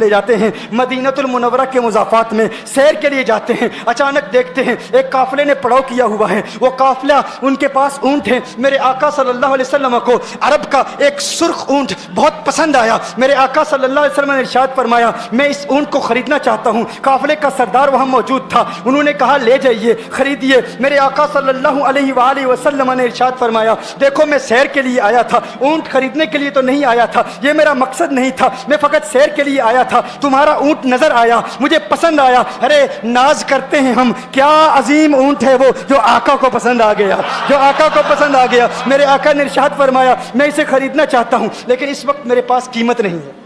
لے جاتے ہیں مدینۃ المنورہ کے مضافات میں سیر کے لیے جاتے ہیں. اچانک دیکھتے ہیں ایک قافلے نے پڑاؤ کیا ہوا ہے. وہ قافلہ ان کے پاس اونٹ ہے. میرے آقا صلی اللہ علیہ وسلم کو عرب کا ایک سرخ اونٹ بہت پسند آیا. میرے آقا صلی اللہ علیہ وسلم نے ارشاد فرمایا میں اس اونٹ کو خریدنا چاہتا ہوں. قافلے کا سردار وہاں موجود تھا. انہوں نے کہا لے جائیے, خریدیے. میرے آقا صلی اللہ علیہ وآلہ وسلم نے ارشاد فرمایا دیکھو میں سیر کے لیے آیا تھا, اونٹ خریدنے کے لیے تو نہیں آیا تھا, یہ میرا مقصد نہیں تھا, میں فقط سیر کے لیے آیا تھا. تمہارا اونٹ نظر آیا, مجھے پسند آیا. ارے ناز کرتے ہیں ہم, کیا عظیم اونٹ ہے وہ جو آقا کو پسند آ گیا, جو آقا کو پسند آ گیا. میرے آقا نے ارشاد فرمایا میں اسے خریدنا چاہتا ہوں لیکن اس وقت میرے پاس قیمت نہیں ہے,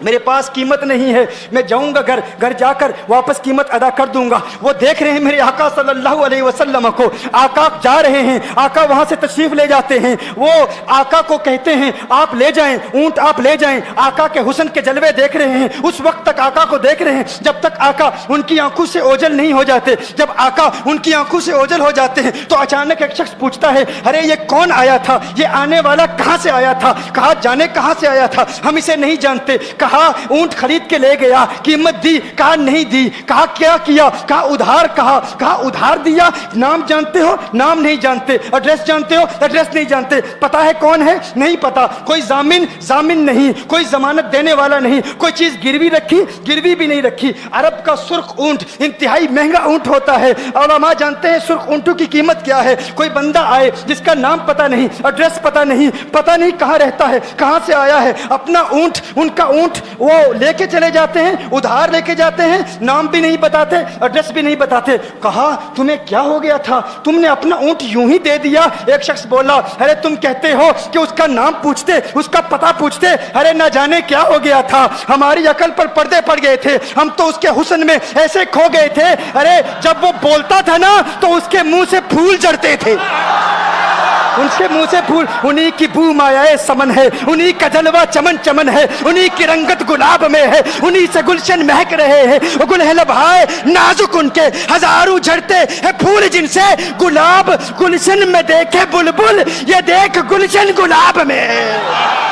میرے پاس قیمت نہیں ہے. میں جاؤں گا گھر جا کر واپس قیمت ادا کر دوں گا. وہ دیکھ رہے ہیں میرے آقا صلی اللہ علیہ وسلم کو, آقا جا رہے ہیں, آقا وہاں سے تشریف لے جاتے ہیں. وہ آقا کو کہتے ہیں آپ لے جائیں, اونٹ آپ لے جائیں. آقا کے حسن کے جلوے دیکھ رہے ہیں, اس وقت تک آقا کو دیکھ رہے ہیں جب تک آقا ان کی آنکھوں سے اوجھل نہیں ہو جاتے. جب آقا ان کی آنکھوں سے اوجھل ہو جاتے ہیں تو اچانک ایک شخص پوچھتا ہے ارے یہ کون آیا تھا, یہ آنے والا کہاں سے آیا تھا, کہا جانے کہاں سے آیا تھا, ہم اسے نہیں جانتے. کہا اونٹ خرید کے لے گیا, قیمت دی, کہا نہیں دی. کہا کیا کیا, کہا ادھار. کہا ادھار دیا. نام جانتے ہو, نام نہیں جانتے. ایڈریس جانتے ہو, ایڈریس نہیں جانتے. پتا ہے کون ہے, نہیں پتا. کوئی ضامن نہیں, کوئی ضمانت دینے والا نہیں, کوئی چیز گروی رکھی, گروی بھی نہیں رکھی. عرب کا سرخ اونٹ انتہائی مہنگا اونٹ ہوتا ہے. علماء جانتے ہیں سرخ اونٹوں کی قیمت کیا ہے. کوئی بندہ آئے جس کا نام پتا نہیں, ایڈریس پتا نہیں کہاں رہتا ہے, کہاں سے آیا ہے. اپنا اونٹ, ان کا اونٹ وہ لے کے چلے جاتے ہیں, ادھار لے کے جاتے ہیں, نام بھی نہیں بتاتے, ایڈریس بھی نہیں بتاتے. کہا تمہیں کیا ہو گیا تھا, تم نے اپنا اونٹ یوں ہی دے دیا. ایک شخص بولا ارے تم کہتے ہو کہ اس کا نام پوچھتے, اس کا پتہ پوچھتے, ارے نہ جانے کیا ہو گیا تھا, ہماری عقل پر پردے پڑ گئے تھے, ہم تو اس کے حسن میں ایسے کھو گئے تھے. ارے جب وہ بولتا تھا نا تو اس کے منہ سے پھول جھڑتے تھے, ان کے منہ سے پھول. انہی کی بو مایہ سمن ہے, انہی کا جلوہ چمن چمن ہے, انہی کی رنگت گلاب میں ہے, انہی سے گلشن مہک رہے ہیں. گل ہے لبھائے نازک ان کے, ہزاروں جھڑتے ہیں پھول جن سے گلاب گلشن میں دیکھے بلبل, یہ دیکھ گلشن گلاب میں ہے,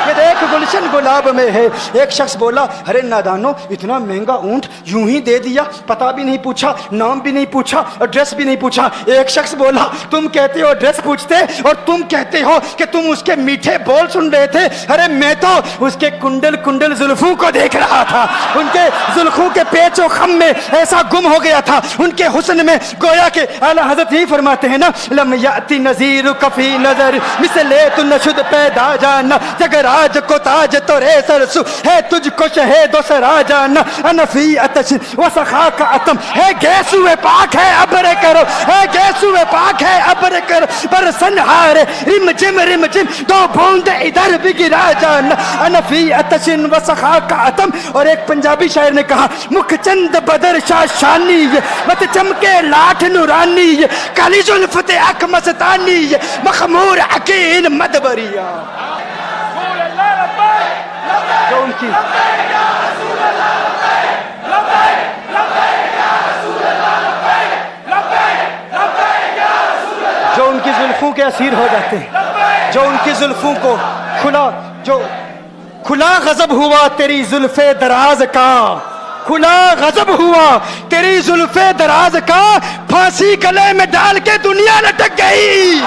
یہ دیکھ گلشن گلاب میں ہے. ایک شخص بولا ارے نادانو اتنا مہنگا اونٹ یوں ہی دے دیا, پتہ بھی نہیں پوچھا, نام بھی نہیں پوچھا, ایڈریس بھی نہیں پوچھا. ایک شخص بولا تم کہتے ہو ایڈریس پوچھتے اور تم کہتے ہو کہ تم اس کے میٹھے بول سن رہے تھے. ارے میں تو اس کے کنڈل زلفوں کو دیکھ رہا تھا, ان کے زلفوں کے پیچ و خم میں ایسا گم ہو گیا تھا, ان کے حسن میں. گویا کہ اعلیٰ حضرت یہی فرماتے ہیں نا لم یاتی نذیر کفی نظر مثل تو نشد پیدا جانا, جگر آج کو تاج تو رے سرسو ہے تجھ کو شہید و سرا جانا, انفی اتش و سخا کا اتم ہے گیسو پاک ہے ابر کرو, ہے گیسو پاک ہے ابر کرو, پر سنہار رم جم دو بوند ادھر بھی گرا جانا, انفی اتش و سخا کا اتم. اور ایک پنجابی شاعر نے کہا مکھ چند بدر شاہ شانی, مت چمکے لاٹھ نورانی, کالی زلفت اک مستانی, مخمور عقین مدبریا. جو ان کی جو ان کی زلفوں کے اسیر ہو جاتے ہیں, جو ان کی زلفوں کو کھلا غضب ہوا تیری زلف دراز کا, کھلا غضب ہوا تیری زلف دراز کا, پھانسی گلے میں ڈال کے دنیا لٹک گئی.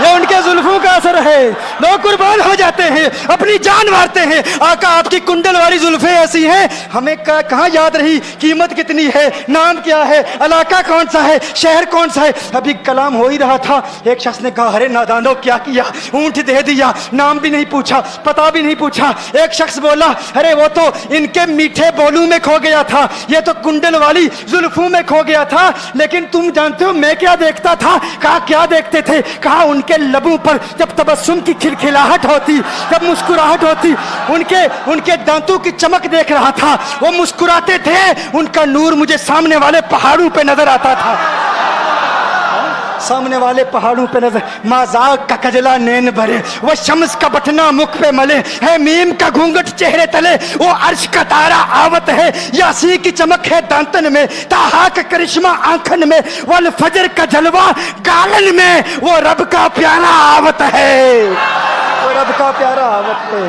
یہ ان کے زلفوں کا اثر ہے. لوگ قربان ہو جاتے ہیں, اپنی جان مارتے ہیں. آقا آپ کی کنڈل والی زلفیں ایسی ہیں, ہمیں کہاں یاد رہی قیمت کتنی ہے, نام کیا ہے, علاقہ کون سا ہے, شہر کون سا ہے. ابھی کلام ہو ہی رہا تھا, ایک شخص نے کہا ارے نادانو کیا کیا, اونٹ دے دیا, نام بھی نہیں پوچھا, پتہ بھی نہیں پوچھا. ایک شخص بولا ارے وہ تو ان کے میٹھے بولوں میں کھو گیا تھا, یہ تو کنڈل والی زلفوں میں کھو گیا تھا. لیکن تم جانتے ہو میں کیا دیکھتا تھا. کہا کیا دیکھتے تھے. کہا ان کے لبوں پر جب تبسم کی کھلکھلاہٹ ہوتی, جب مسکراہٹ ہوتی, ان کے دانتوں کی چمک دیکھ رہا تھا. وہ مسکراتے تھے, ان کا نور مجھے سامنے والے پہاڑوں پہ نظر آتا تھا, سامنے والے پہاڑوں پہ نظر. مازاق کا کجلا نین بھرے, وہ شمس کا بٹنا مکھ پہ ملے, ہے میم کا گھونگٹ چہرے تلے, وہ عرش کا تارا آوت ہے, یاسی کی چمک ہے دانتن میں, تاہا کا کرشمہ آنکھن میں, والفجر کا جلوہ گالن میں, وہ رب کا پیارا آوت ہے, وہ رب کا پیارا آوت ہے.